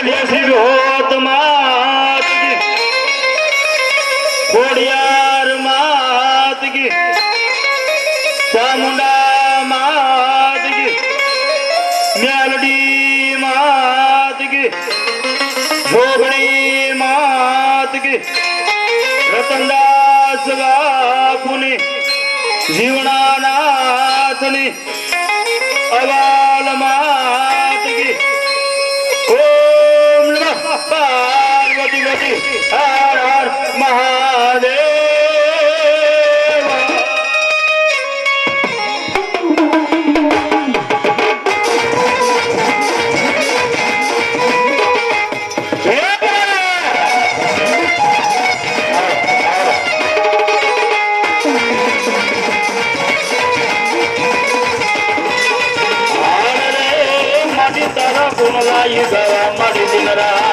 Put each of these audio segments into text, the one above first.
બોલ્યા શિવ હોત માત કી ખોડિયાર માત કી ચામુંડા માત કી મેલડી માત કી જોગણી માત કી રતનદાસ બાપુની જીવણાનાથની અવાલ માત કી ઓમ નમઃ પાર્વતી વતી હર હર મહાદેવ ગુણગાઈ ગવા મારી દિનરા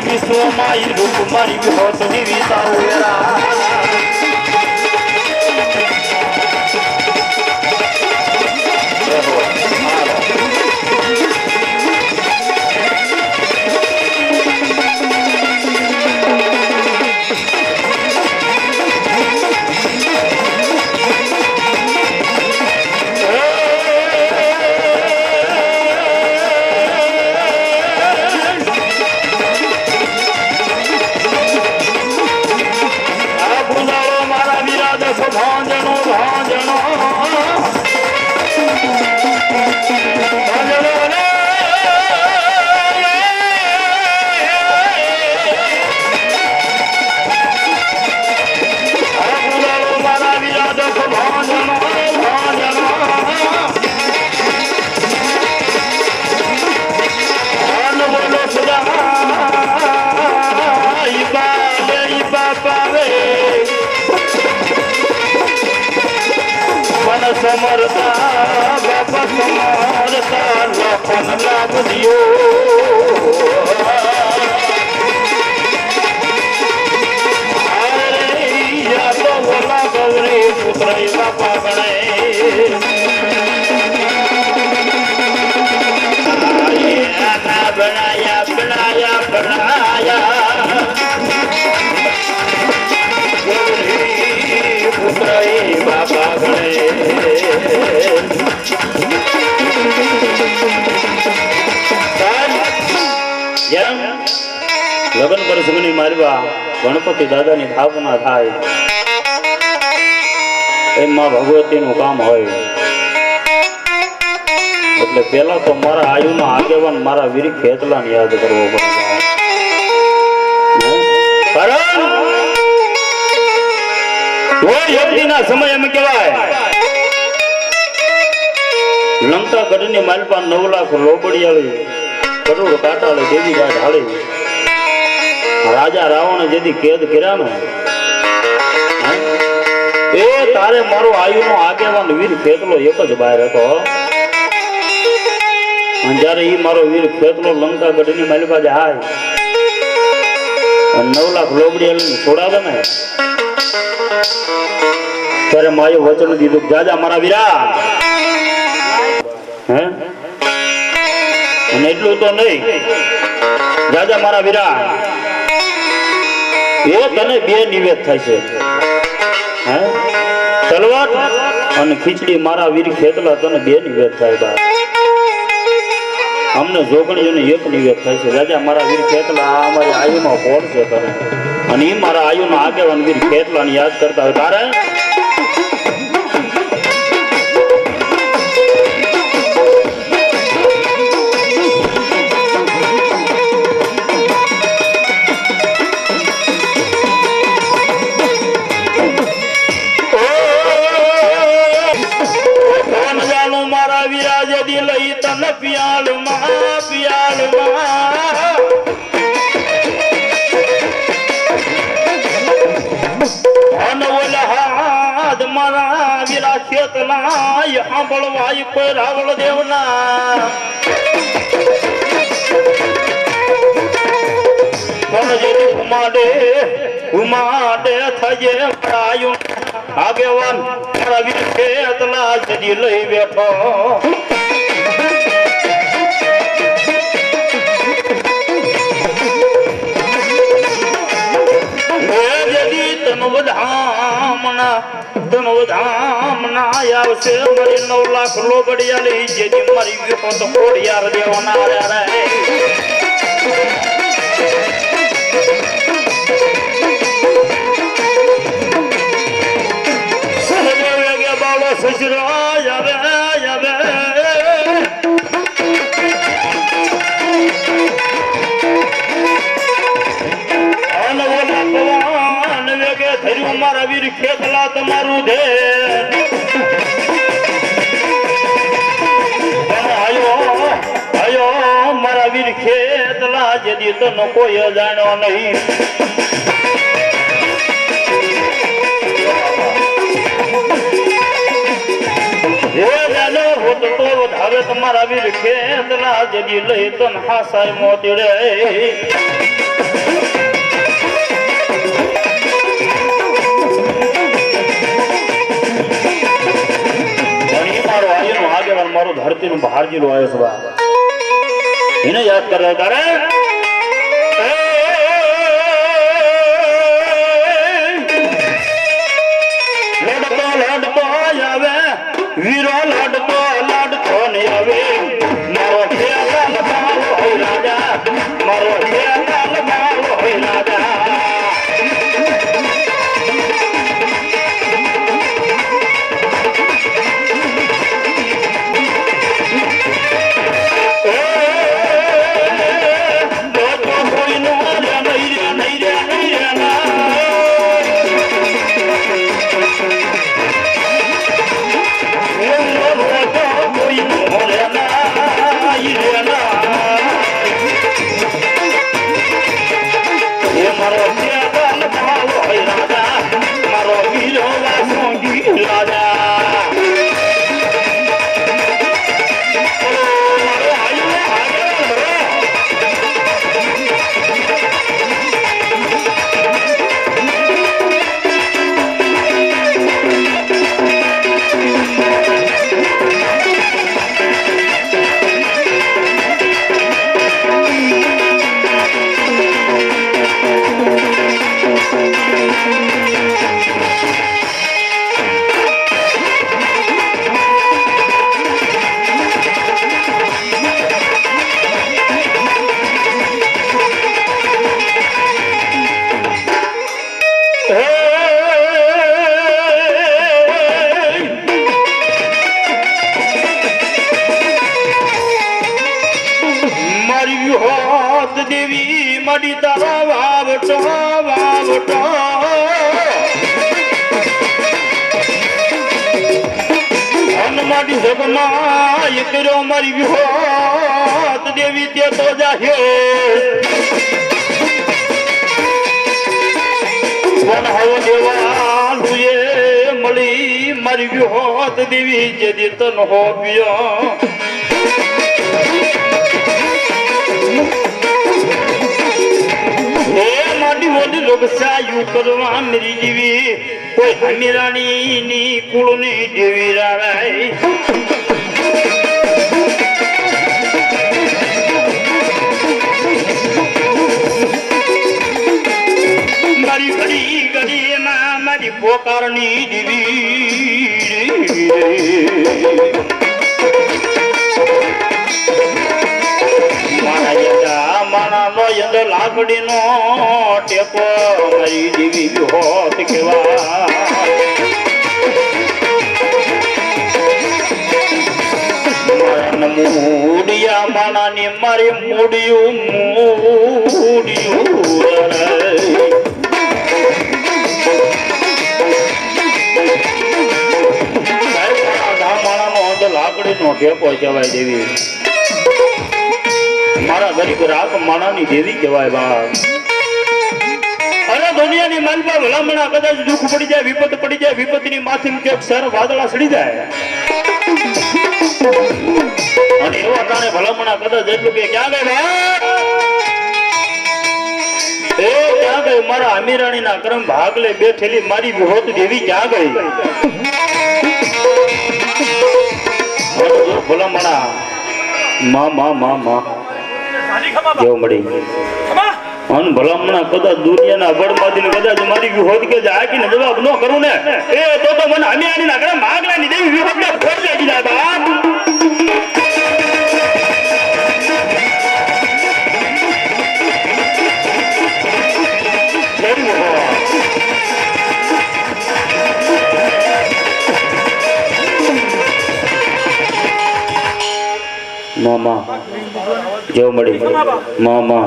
વિશ્વમાં રૂપ મારી હોત વિચારો સમરતા બાપા સમરતા લોકોને લાભ દિયો તો બોલા ગૌરી પુત્ર બાપા ગણે બનાયા બનાયા બનાયા ગૌરી પુત્ર બાપા ગણે લગ્ન પ્રસંગની મારવા ગણપતિ દાદાની સ્થાપના થાય એમાં ભગવતીનું કામ હોય એટલે પેલા તો મારા આયુના આગેવાન મારા વીર ખેતલાને યાદ કરવો પડે યજ્ઞના સમય એમ કહેવાય લંકા ગઢની માલપા 9 લાખ લોબડિયાળી કરોડ કાટાળી દેવી રાજ હાળી રાજા રાવણે જેથી કેદ કર્યા ને એ તારે મારો આયુનો આગેવાન વીર ખેતલો એક જ બહાર હતો જયારે ઈ મારો વીર ખેતલો લંકા ગઢની માલપા જાય 9 લાખ લોબડિયાળી છોડાવે ને ત્યારે માયો વચન દીધું જાજા મારા વીરા હે અને એટલું તો નહીં જાજા મારા વીરા એ તને 2 નિવેદ થશે હે તલવાર અને ખીચડી મારા વીર ખેતલા તને 2 નિવેદ થાય બા અમને જોગણીઓને 1 નિવેદ થશે રાજા મારા વીર ખેતલા અમારી આયુમાં ફોડ છે તને અને એ મારા આયુનો આગેવાન વીર ખેતલાને યાદ કરતા હોય તારે પિયાળમાં પિયાળમાં હાથ મારા વીરા ખેતના સાંભળવાય કોઈ રાવળ દેવના પણ જેથી ઉમાડે થજે ભરાયું આગેવાન મારા વીર ખેતલા જડી લઈ બેઠો ધામના આવશે મારી 9 લાખ લોબડિયા લઈ જેથી મારી વિપો તો કોડિયાર દેવાના રે સહદેવ કે બાળો સસરા આવે આવે મારા વીર ખેતલા તમારું દે આયો મારા વીર ખેતલા જેદી તનો કોઈ જાણ્યો નહીં હવે તમારા વીર ખેતલા જેદી લઈ તન હાસાય મોતીડે મારો ધરતી નું બહાર જીલો આવ્યો છે એને યાદ કરે તારે લડતો આવે વીરો લડતો ને આવે મારો ખેલાલ બાળ હોય રાજા મારો ખેલાલ બાળ હોય રાજા દેવી મડી તારો વાવટો વાવટો હનુમાડી જગમાં કર્યો મારી વિહોત દેવી તે તો જાહે વન હવ દેવાલુએ મળી મારી વિહોત દેવી જેદી તન હોપ્યો લોકસાયુ કરવા મેરી જીવી કોઈ હમીરાણી ની કુળની દેવી રાય મારી ઘડી ઘડી માં મારી પોકારની દેવી લાકડી નો ટેકો મારી દેવી હોત કેવા મૂડિયા માણા ની મારી મૂડિયું માણા નો લાકડી નો ટેકો કહેવાય દેવી મારા ગરીબ રાત માણાની દેવી કહેવાય બા. અરે દુનિયાની માલપા ભલામણા કદાચ દુઃખ પડી જાય, વિપત પડી જાય, વિપતની માથે કે સર વાદળા સડી જાય અને એવા કારણે ભલામણા કદાચ એટલું કે ક્યાં ગઈ એ ક્યાં ગઈ મારા અમીરાણીના કરમ ભાગલે બેઠેલી મારી વિહોત દેવી ક્યાં ગઈ? ભલામણા માં જેવું મળી અન ભલામણા કદાચ દુનિયાના બળમાંથી કદાચ મારી વિહોત કે જાકીને જવાબ ન કરું ને એ તો મને અમીરાણીના કરમ ભાગલાની દેવી વિહોત ને ફોડ લાગી જાય બાપ. મામા જેવું મળી મામા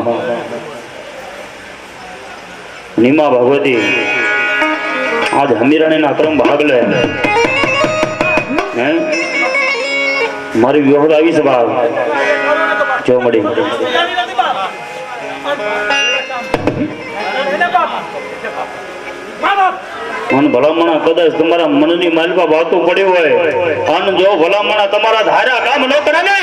નીમા ભગવતી આજ હમીરાણીના ક્રમ ભાગ લે હે મારી વિહોદ આવી છે બાપ જેવું મળી અને ભલામણા કદાચ તમારા મનની માલપા વાતો પડી હોય અને જો ભલામણા તમારા ધારા કામ ન કરે ને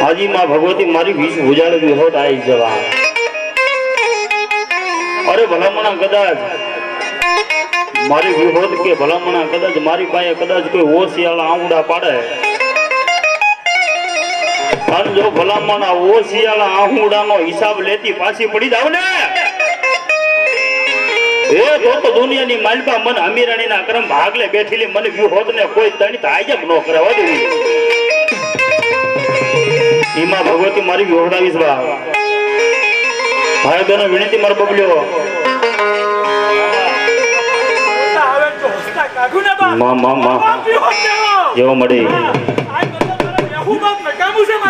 હાજી માં ભગવતી મારી વીસ ભુજાને વિહોત આવી જવા. અરે ભલામણા કદાચ મારી વિહોત કે ભલામણા કદાચ મારી પાસે કદાચ કોઈ ઓશિયાળા આંગડા પાડે અને જો ભલામણા ઓશિયાળા આંગડાનો હિસાબ લેતી પાછી પડી જાવ ને એ તો દુનિયાની માલપા મન અમીરાણીના કરમ ભાગલે બેઠેલી મને વિહોત ને કોઈ તણી તાજબ ન કરે વધી ઈમાં ભગવતી મારી વિહોડાવીશ બા. ભાઈ બહેનો વિનંતી મારો બબલ્યો માં માં માં જેવો મળી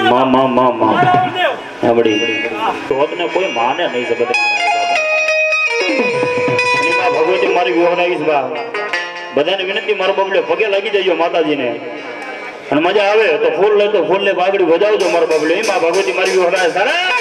માં માં માં માં મળી હોતને કોઈ માને નહીં જગત ભગવતી મારી વિહોણાવીશ બા બધાને વિનંતી મારો બબલે પગે લાગી જજો માતાજીને અને મજા આવે તો ફૂલ લે તો ફૂલ ને બાગડી બજાવજો મારો બબલે એમાં ભગવતી મારી વિહોણાવે સારા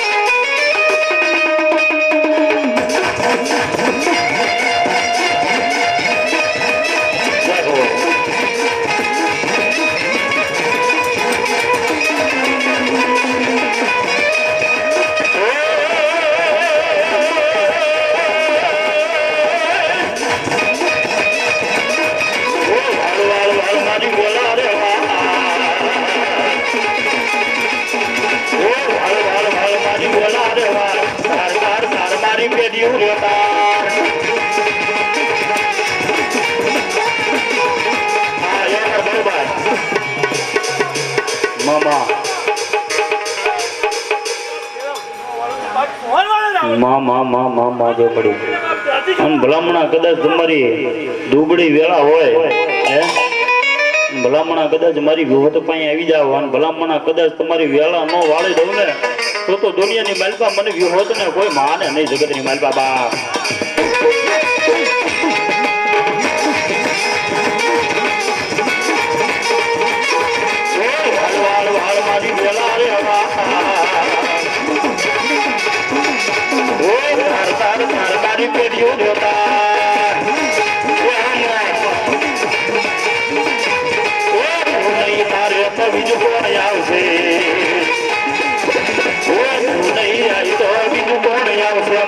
ભલામણા કદાચ તમારી દુબળી વેળા હોય ભલામણા કદાચ મારી વિહોત પાસે આવી જાવ અને ભલામણા કદાચ તમારી વેળા ન વાળી દઉં ને તો દુનિયાની માલપા મને વિહોત ને કોઈ માને નહીં જગતની માલપા બા મારી વેળા રે હવા તારી પેઢીઓ દેવતા તારે તો બીજું કોણ આવશે નહીં આવી તો બીજું કોણ આવશે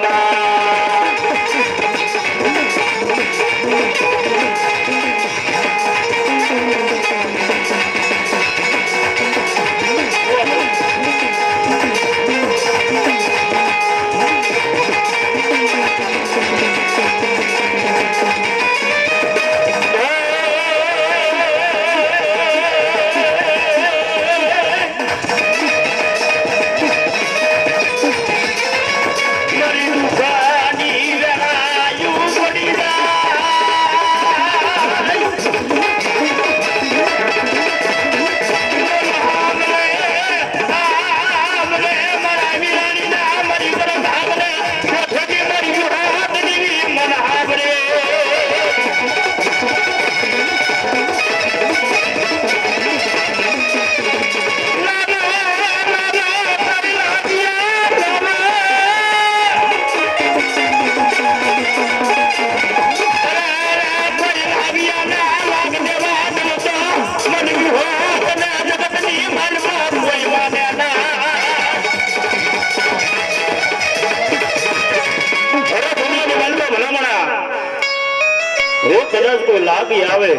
કદાચ કોઈ લાગી આવે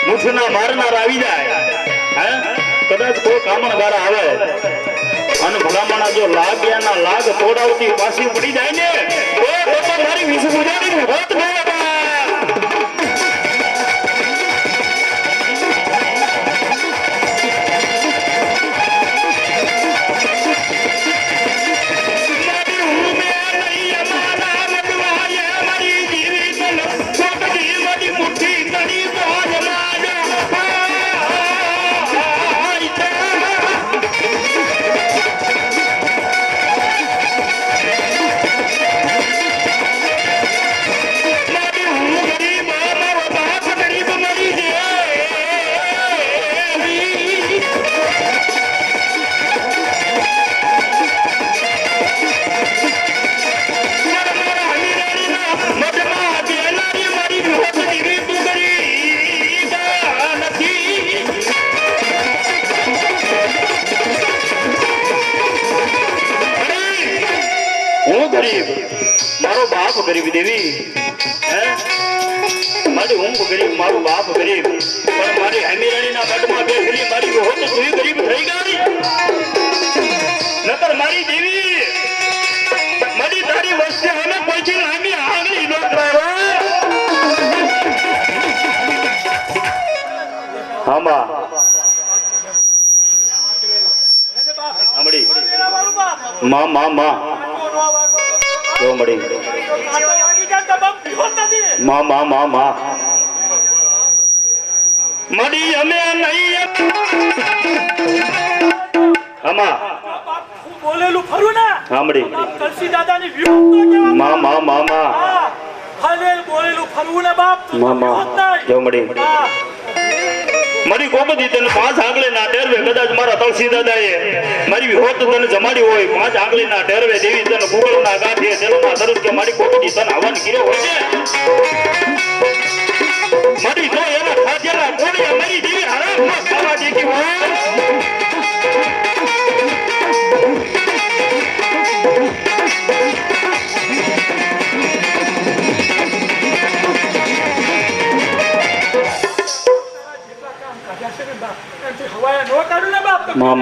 મુઠના મારનાર આવી જાય કદાચ કોઈ કામણગાર આવે અને ભલામણા જો લાગ્યાના લાગ તોડાવતી પાછી પડી જાય ને તો મારી વિષ ગુજારી હોત ન મારો બાપ ગરીબ દેવી મારી ઊંઘ ગરીબ મારો બાપ ગરીબ પણ મારી હમીરાણીના બટમાં બેઠેલી મારી હોત તું ગરીબ થઈ ગઈ નકર મારી દેવી મારી તારી વચ્ચે અમે કોઈ નામી આગળી ન કરાવો હામાં આમડી માં માં માં જો મડી માં માં માં માં મળી અમે નહીં આમાં હું બોલેલું ફરું ને સાંભળી કલસી દાદાની વિરોધ તો કેવા મામા મામા હા હાલે બોલેલું ફરવું ને બાપ તો મામા વિરોધ નહીં. જો મળી હા મારી કોબદી તને 5 આંગળી ના ટેરવે કદાચ મારા તુલસી દાદાએ મારી હોત તને જમાડી હોય 5 આંગળી ના ટેરવે દેવી તને ગુગળ ના ગાંઠે તેલના દરદ કે મારી કોબદી તને હવન કર્યો હોય છે મારી જો એના ખાધેલા કોડિયા મારી દેવી હરામ ન ખાવા દેતી હોય હવાયા નો કાઢું ને બાપ તો માં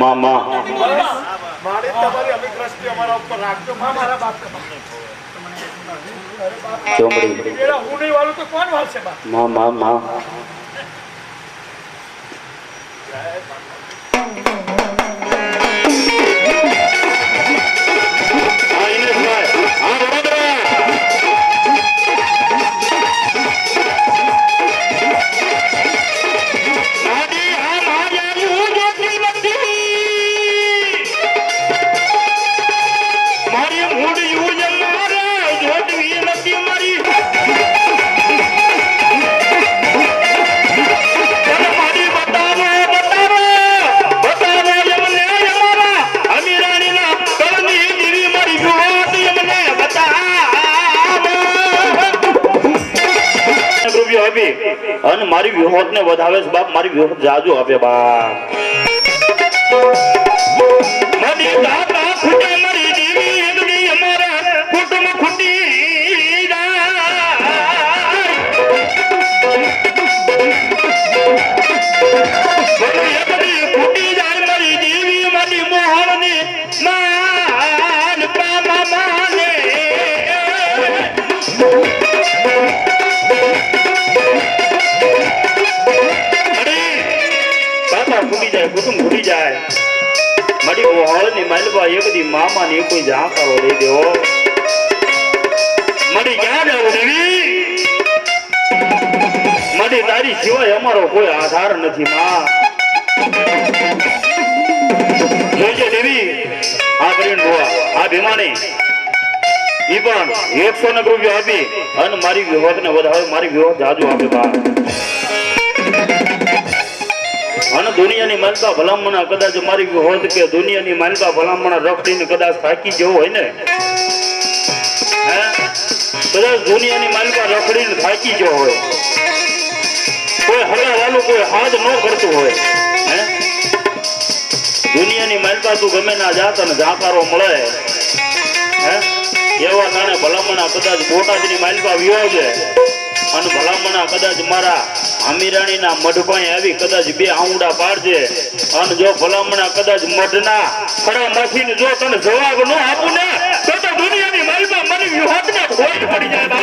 મારી તમારી અભિદ્રષ્ટિ અમારા ઉપર રાખજો મારા બાપ ચોમડી પેલા હું નહીં વાળું તો કોણ વાળશે બાપ માં અને મારી વિહોત ને વધાવે છે બાપ મારી વિહોત જાજુ આપે બાપ મારી દાદા ખૂટે મારી દેવી એકડી અમારા કુટુંબ ખૂટી જાય મારી એકડી ખૂટી જાય મારી દેવી મારી મોહણની માન પામા માને ફૂટી જાય કુટુંબ ફૂટી જાય મારી ઓહળ ની માલબા એક દી મામા ને કોઈ જાકારો દઈ દેવો મારી ક્યાં જાવ દેવી મારી તારી સિવાય અમારો કોઈ આધાર નથી માં જોઈજો દેવી આ કરીને બોવા આ ભીમાણી ઈ પણ 100 રૂપિયા આપી અને મારી વિહોત ને વધારે મારી વિહોત જાજુ આપે બા અને દુનિયાની માલકા ભલામણા કદાચ મારી હોત કે દુનિયાની માલકા ભલામણા રખડીને કદાચ થાકી જવો હોય ને કદાચ દુનિયાની માલકા રખડીને થાકી ગયો હોય કોઈ હલા વાલું કોઈ હાથ ન કરતું હોય દુનિયાની માલકા તું ગમે ના જાત અને જાકારો મળે એવા તાણે ભલામણા કદાચ બોટાદની માલકા વિયો છે અને ભલામણા કદાચ મારા આમીરાણીના મઢભાઈ આવી કદાચ 2 આંગળા પાડજે અને જો ભલામણા કદાચ મઢના ખડા નાખીને જો તને જવાબ ન આપું ને તો દુનિયાની માલમાં મારી વિહોતને ખોટ પડી જાય બા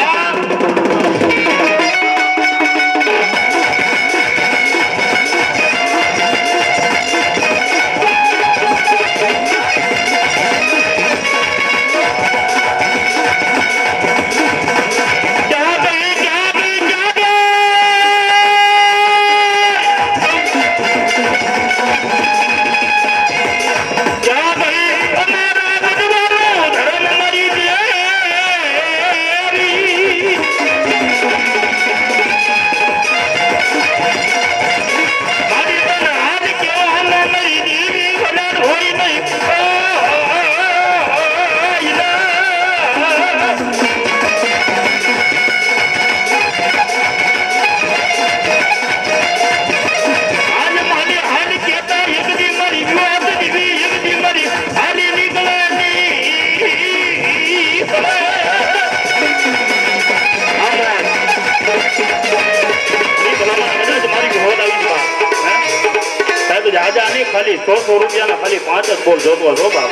खाली 100 રૂપિયા ના ખાલી 5 જ બોલ જોતો છો બાપ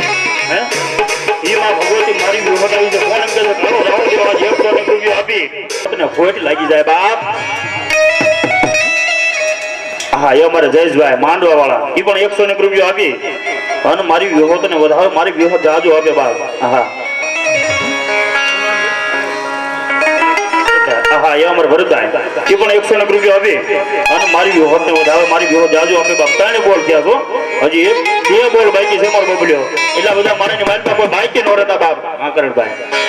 ઈમાં ભગવતી મારી વિહોત આવી છે કોણ એમ કે કરો રાવ દેવા 100 રૂપિયા આપી તને ખોટ લાગી જાય બાપ હા એ અમારે જયેશભાઈ માંડવા વાળા ઈ પણ 100 રૂપિયા આપી અને મારી વિહોત ને વધારે મારી વિહોત જાજો આપે બાપ હા એ અમારે ભરતાય એ પણ 100 રૂપિયા આપે અને મારી વિહોતને વધારે મારી વિહોત જાજો અમે બપતાને બોલ થયા છો હજી એ બોલ બાકી છે મારો બબલ્યો એટલા બધા મારે મારી કોઈ બાઈકે નો રહેતા બાપ હા કરણભાઈ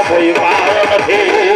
કોઈ પાર નથી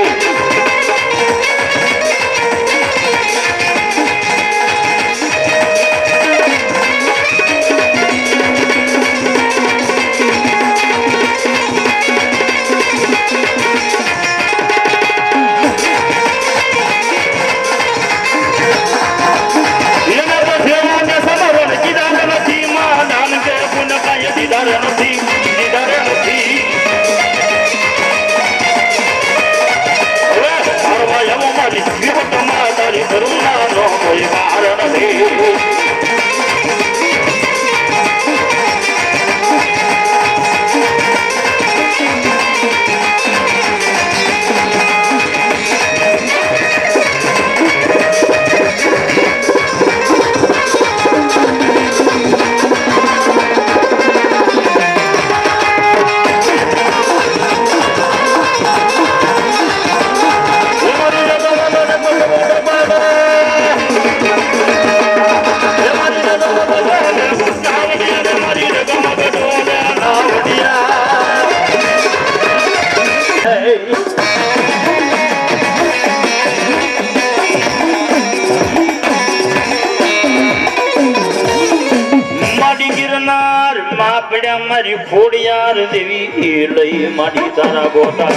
મારી ખોડિયાર દેવી લઈ મારી તારા ગોટા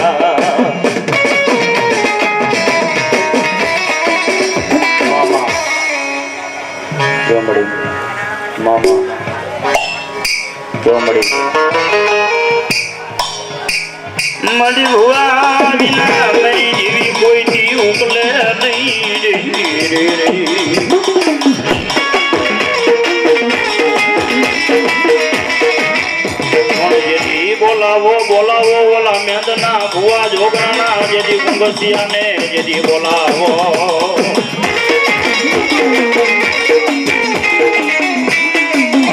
મામા જોમડી મામા જોમડી મારી ભુવા વિના મારી જેવી કોઈથી ઉકલે નહીં બોલાવો બોલાવો ઓલા મેદના ભુવા જોગણા જેથી કુંગસિયાને જેથી બોલાવો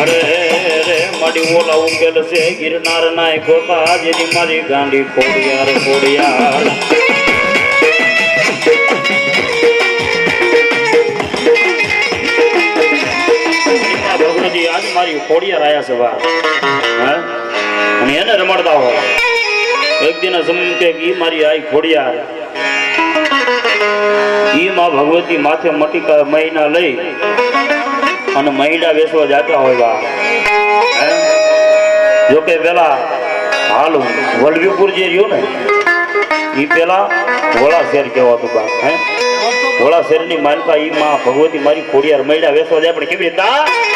અરે રે મારી ઓલા ઉકેલ છે ગિરનાર ના ગોતા જેથી મારી ગાંડી ખોડિયાર ખોડિયાર ભગવતી આજ મારી ખોડિયાર આયા છે વા હા અને એને રમાડતા હોય એક દિન સમકે ઈ મારી આઈ ખોડિયાર ઈ માં ભગવતી માથે મટીકા મહિના લઈ અને મહિના વેસવા જતા હોય બા જો કે પેલા હાલ વલભીપુર જે રહ્યું ને ઈ પેલા વોળા શેર કહેવાતું બા હે વોળા શેર ની માલપા ઈ માં ભગવતી મારી ખોડિયાર મહિના વેસવા જાય પણ કેવી રીતે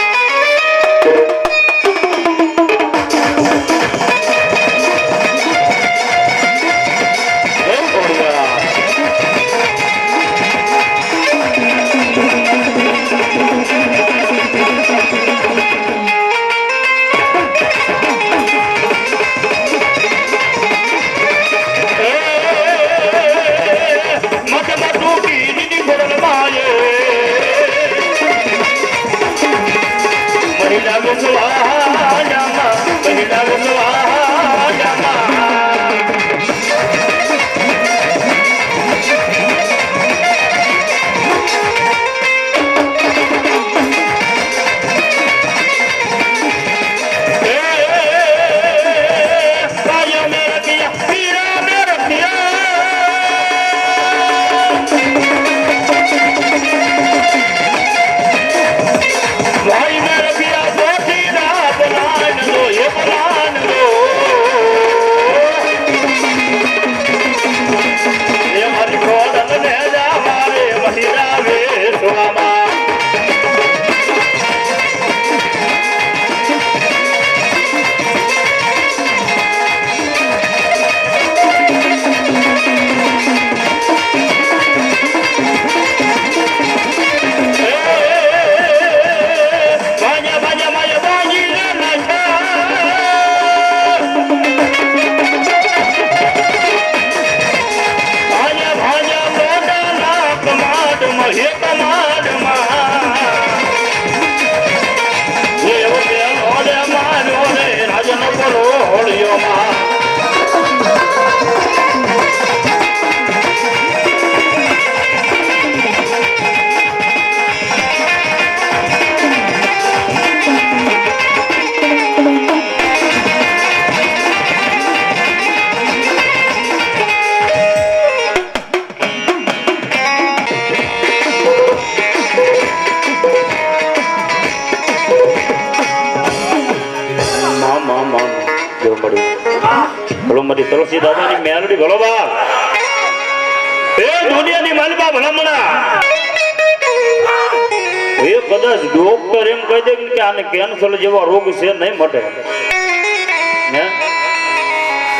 ભાઈ મેરે પિયા પોથી ના બલાન લો એ બલાન લો હે કમાડમાં એ ઓલે ઓલે માનો રે રાજન બોલો હોળિયોમાં મારી તુલસી દાદાની મેલડી ભલો બા એ દુનિયાની માલબા ભલામણા એ કદાચ ડોક્ટર એમ કહી દે કે આને કેન્સર જેવા રોગ છે નહીં મટે હે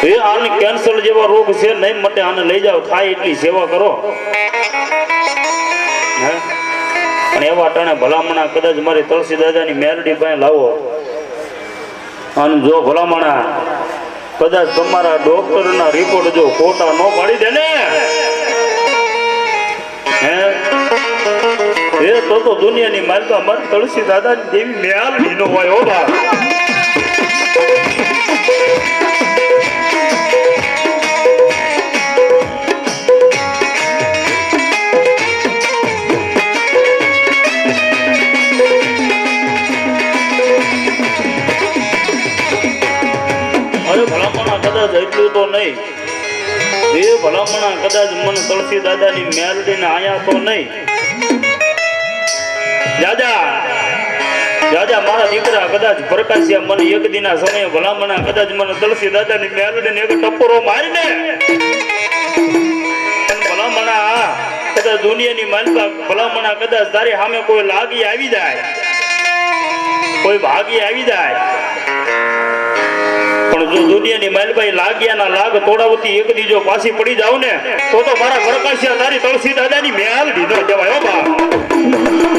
એ આને કેન્સર જેવા રોગ છે નહીં મટે આને લઈ જાઓ થાય એટલી સેવા કરો હે અને એવા ટાણે ભલામણા કદાચ મારી તુલસી દાદાની મેલડી પાસે લાવો અને જો ભલામણા કદાચ તમારા ડોક્ટરના રિપોર્ટ જો ખોટા ન પાડી દે ને હે તો દુનિયાની માલકા મારી તુલસી દાદાની દેવી મેલડી નો હોય હો બા એટલું તો નહીં એ ભલામણા કદાચ મને તુલસી દાદાની મેલડીને આયા તો નહીં જાજા મારા દીકરા કદાચ પ્રકાશિયા મને એક દિના સમયે ભલામણા કદાચ મને તુલસી દાદાની મેલડીને એક ટપોરો મારીને ભલામણા કદાચ દુનિયાની માનતા ભલામણા કદાચ તારી સામે કોઈ લાગી આવી જાય કોઈ ભાગી આવી જાય પણ જો દુનિયાની માલભાઈ લાગ્યાના લાગ તોડાવતી એક દીજો પાછી પડી જાવ ને તો મારા પ્રકાશિયા તારી તુલસી દાદાની મેલ દીધો જવાય હો બા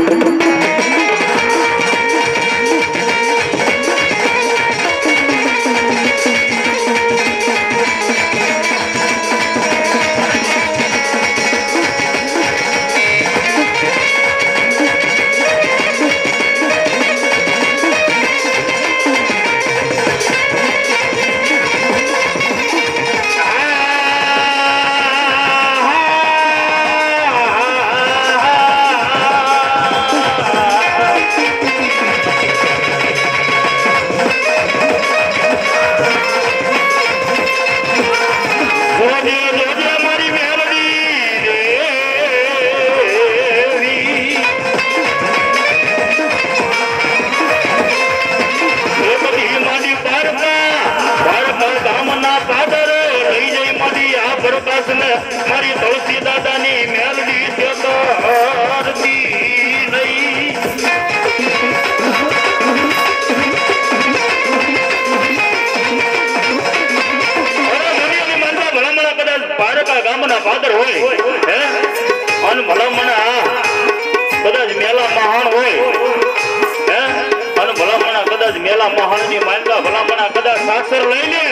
મારી તુલસી દાદાની મેલડી છે કરતી નહીં ભલામણા કદાચ પારકા ગામના ફાધર હોય હે અને ભલામણા કદાચ મેલા મહાન હોય હે અને ભલામણા કદાચ મેલા મહાનની માનતા ભલામણા કદાચ સાક્ષર લઈને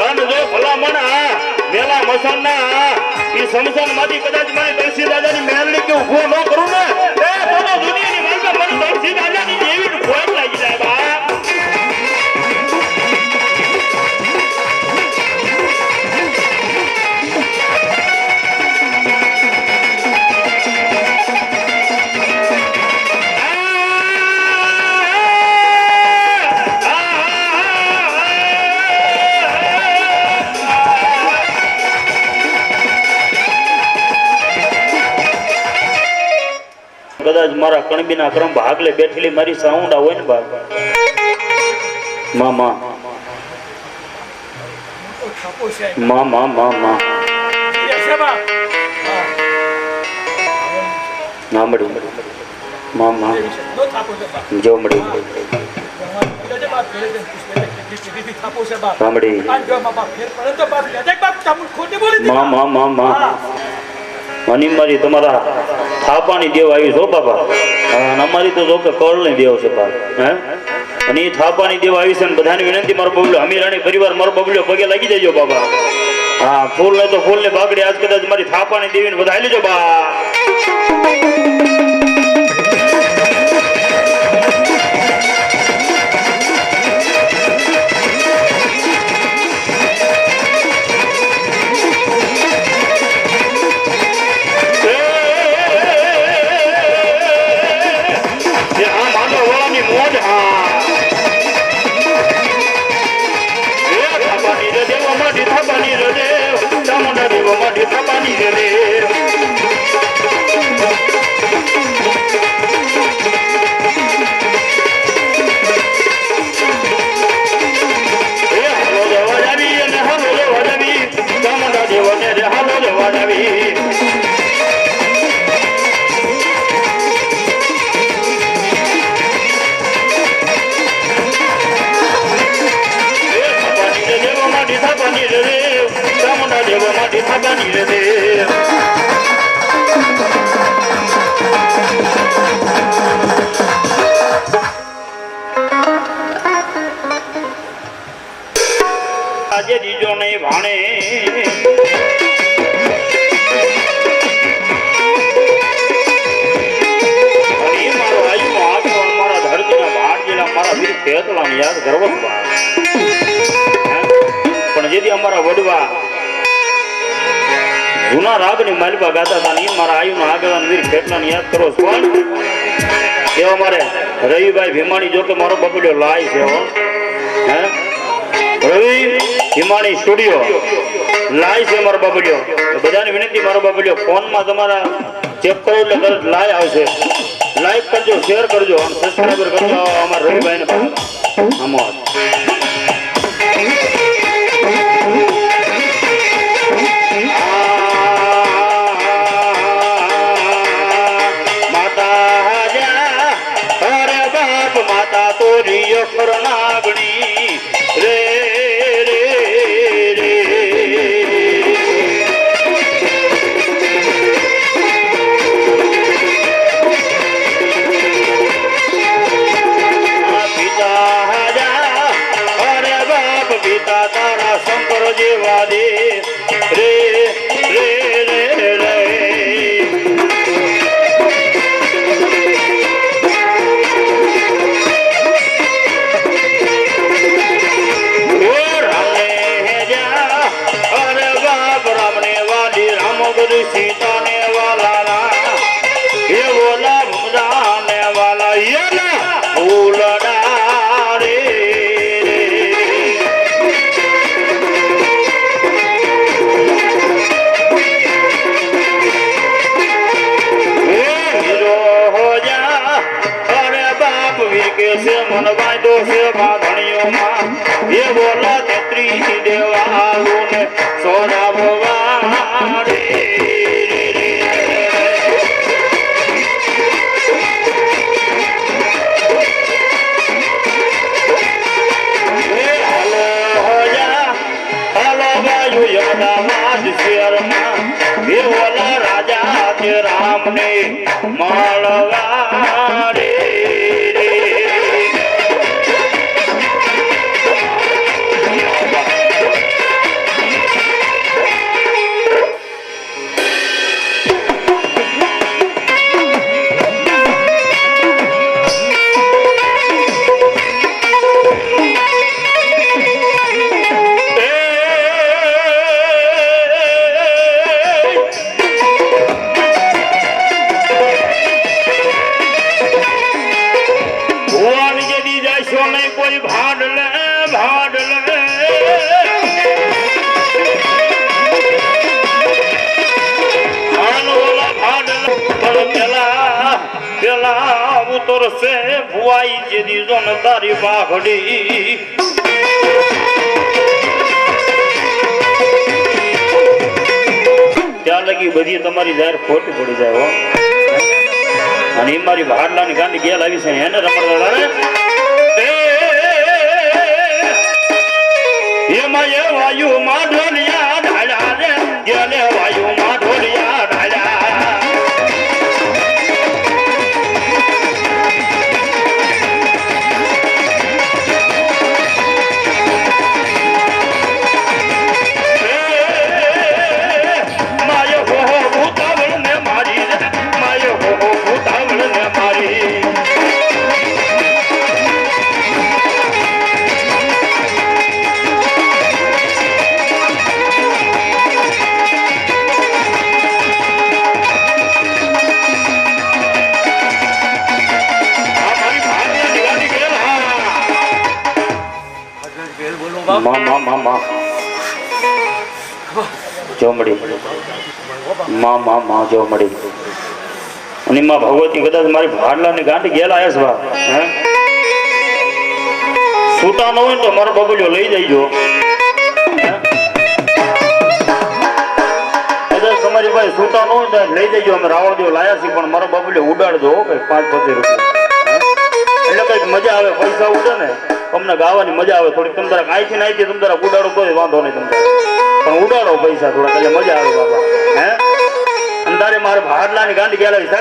અને જો ભલામણા મેલા મસાના એ સમસાન માંથી કદાચ મારી તુલસી દાદાની મેલડી કે ઉભો ન કરું ને એ તો દુનિયાની માલકા મારી તુલસી દાદાની દેવી ભોગ લાગી જાય બા કદાચ મારા કણબીના ક્રમ ભાગલે બેઠેલી મારી સાઉન્ડા હોય ને બાપ મામા મામા મામા નામડી મામા જો મડી નામડી મામા મામા અને મારી તમારા થાપાની દેવ આવી છો બાપા અને અમારી તો જો કે કળની દેવ છે બાપ હે અને એ થાપાની દેવ આવી છે ને બધાની વિનંતી મારો બબલ્યો અમીરાણી પરિવાર મારો બબલ્યો પગે લાગી જજો બાપા હા ફૂલ ને તો ફૂલ ને બાગડી આજ કદાચ મારી થાપાની દેવીને વધાઈ લેજો બા માઠી થવાની રે આજે દીજો નહીં ભાણે યાદ કરવો પણ જેથી અમારા વડવા જૂના રાગની માલિકા ગાતા હતા ને મારા આયુના આગળ વીર ખેટલા યાદ કરો સ્વાન એવા મારે રવિભાઈ ભીમાણી જો કે મારો બબલ્યો લાય છે હે રવિ ભીમાણી સ્ટુડિયો લાય છે મારો બબલ્યો બધાને વિનંતી મારો બબલ્યો ફોનમાં તમારા ચેક કરો એટલે તરત લાય આવશે લાઈક કરજો શેર કરજો અને સબસ્ક્રાઇબર કરજો અમારા રવિભાઈને આમાં માતા તોરી અક્ષર નાગણી રે રે રે પિતા જા અરે બાપ પિતા તારા શંકર જેવા દે રે રે રે રે सीता ने वाला ये बोला भुजाने वाला ये ना उलड़ा रे हो जा अरे बाप वीर के से मन बांधो से बांधणियों मां ये बोला तेत्री देवालू ने सोना भगवान रे राजा के राम ने मालवा रे कोई भाड़ ले पेला उतर से भुआई जेदी जोन तारी बाखड़ी त्या लगी बधी तमारी जाहिर खोटी पड़ी जाए हो અને એ મારી ભાડલાની ગાંડી ગેલ આવી છે એને રમડવા રે એમાં એ વાયુ માં ઢોલિયા ઢાળ્યા રે ગેલે વાયુ માં ઢોલિયા ઢાળ્યા જો મળી માં જો મળી અને માં ભગવતી કદાચ મારી ભાડલાની ગાંઠ ગયેલા છે બા હે છૂટા ન હોય ને તો મારો બબલ્યો લઈ જઈજો કદાચ તમારી ભાઈ છૂટા ન હોય તો લઈ જઈજો અમે રાવણ દેવ લાયા છીએ પણ મારો બબલ્યો ઉડાડજો કઈ 5-25 રૂપિયા એટલે કઈક મજા આવે પૈસા ઉડે ને અમને ગાવાની મજા આવે થોડી તમ તારા આઈથી નાઈથી તમ તારા ઉડાડો તો વાંધો નહીં તમને પણ ઉડાડો પૈસા થોડા એટલે મજા આવે બાબા હે અને તારે મારે ભાડલાની ગાંઠ ગયેલા છે